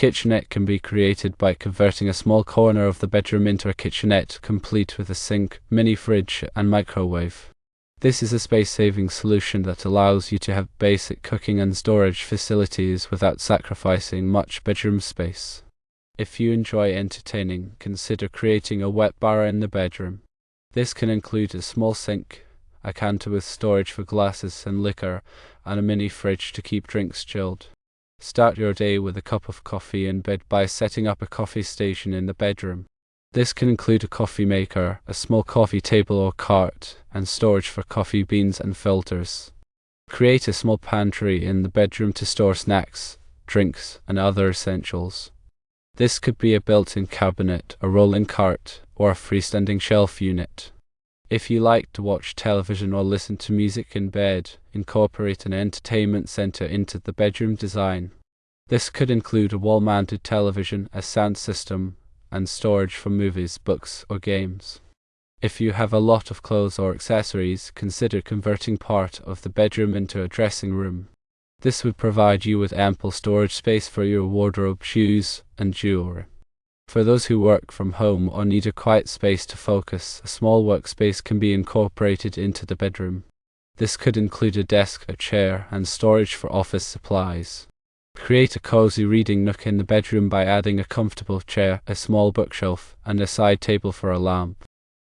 Kitchenette can be created by converting a small corner of the bedroom into a kitchenette, complete with a sink, mini fridge, and microwave. This is a space-saving solution that allows you to have basic cooking and storage facilities without sacrificing much bedroom space. If you enjoy entertaining, consider creating a wet bar in the bedroom. This can include a small sink, a counter with storage for glasses and liquor, and a mini fridge to keep drinks chilled. Start your day with a cup of coffee in bed by setting up a coffee station in the bedroom. This can include a coffee maker, a small coffee table or cart, and storage for coffee beans and filters. Create a small pantry in the bedroom to store snacks, drinks, and other essentials. This could be a built-in cabinet, a rolling cart, or a freestanding shelf unit. If you like to watch television or listen to music in bed, incorporate an entertainment center into the bedroom design. This could include a wall-mounted television, a sound system, and storage for movies, books, or games. If you have a lot of clothes or accessories, consider converting part of the bedroom into a dressing room. This would provide you with ample storage space for your wardrobe, shoes, and jewelry. For those who work from home or need a quiet space to focus, a small workspace can be incorporated into the bedroom. This could include a desk, a chair, and storage for office supplies. Create a cozy reading nook in the bedroom by adding a comfortable chair, a small bookshelf, and a side table for a lamp.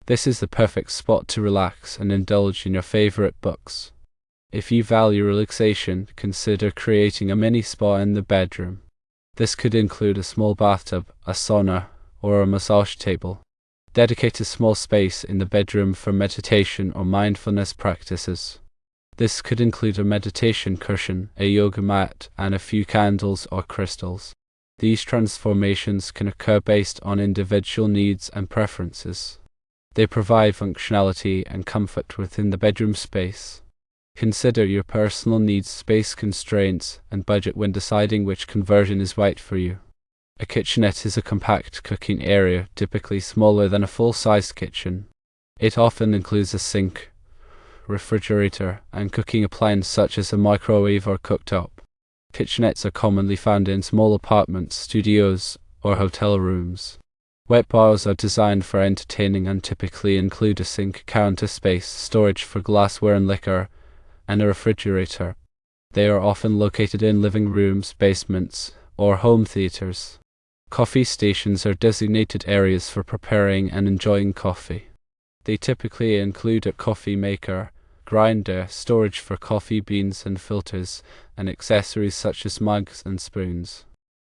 This is the perfect spot to relax and indulge in your favorite books. If you value relaxation, consider creating a mini spa in the bedroom. This could include a small bathtub, a sauna, or a massage table. Dedicate a small space in the bedroom for meditation or mindfulness practices. This could include a meditation cushion, a yoga mat, and a few candles or crystals. These transformations can occur based on individual needs and preferences. They provide functionality and comfort within the bedroom space. Consider your personal needs, space constraints, and budget when deciding which conversion is right for you. A kitchenette is a compact cooking area, typically smaller than a full-sized kitchen. It often includes a sink, refrigerator, and cooking appliance such as a microwave or cooktop. Kitchenettes are commonly found in small apartments, studios, or hotel rooms. Wet bars are designed for entertaining and typically include a sink, counter space, storage for glassware and liquor, and a refrigerator. They are often located in living rooms, basements, or home theaters. Coffee stations are designated areas for preparing and enjoying coffee. They typically include a coffee maker, grinder, storage for coffee beans and filters, and accessories such as mugs and spoons.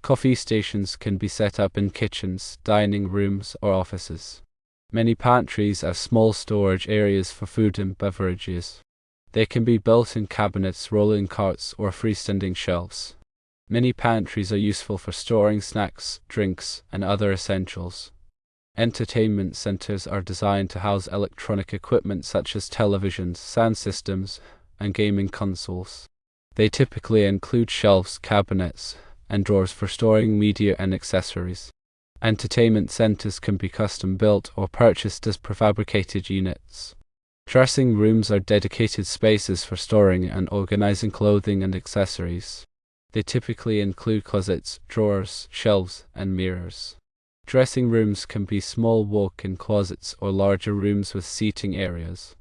Coffee stations can be set up in kitchens, dining rooms, or offices. Many pantries are small storage areas for food and beverages. They can be built-in cabinets, rolling carts, or freestanding shelves. Many pantries are useful for storing snacks, drinks, and other essentials. Entertainment centers are designed to house electronic equipment such as televisions, sound systems, and gaming consoles. They typically include shelves, cabinets, and drawers for storing media and accessories. Entertainment centers can be custom-built or purchased as prefabricated units. Dressing rooms are dedicated spaces for storing and organizing clothing and accessories. They typically include closets, drawers, shelves, and mirrors. Dressing rooms can be small walk-in closets or larger rooms with seating areas.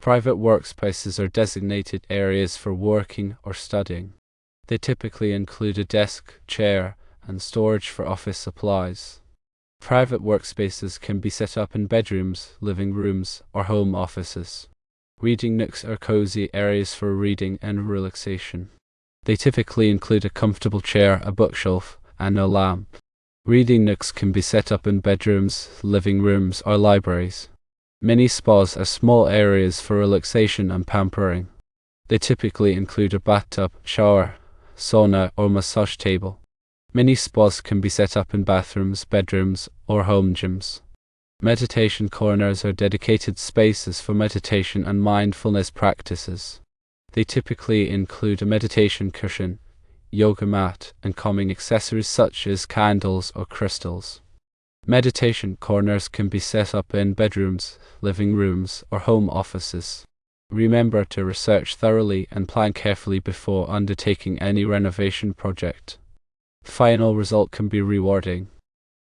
Private workspaces are designated areas for working or studying. They typically include a desk, chair, and storage for office supplies. Private workspaces can be set up in bedrooms, living rooms, or home offices. Reading nooks are cozy areas for reading and relaxation. They typically include a comfortable chair, a bookshelf, and a lamp. Reading nooks can be set up in bedrooms, living rooms, or libraries. Mini spas are small areas for relaxation and pampering. They typically include a bathtub, shower, sauna, or massage table. Mini spas can be set up in bathrooms, bedrooms, or home gyms. Meditation corners are dedicated spaces for meditation and mindfulness practices. They typically include a meditation cushion, yoga mat, and calming accessories such as candles or crystals. Meditation corners can be set up in bedrooms, living rooms, or home offices. Remember to research thoroughly and plan carefully before undertaking any renovation project. Final result can be rewarding.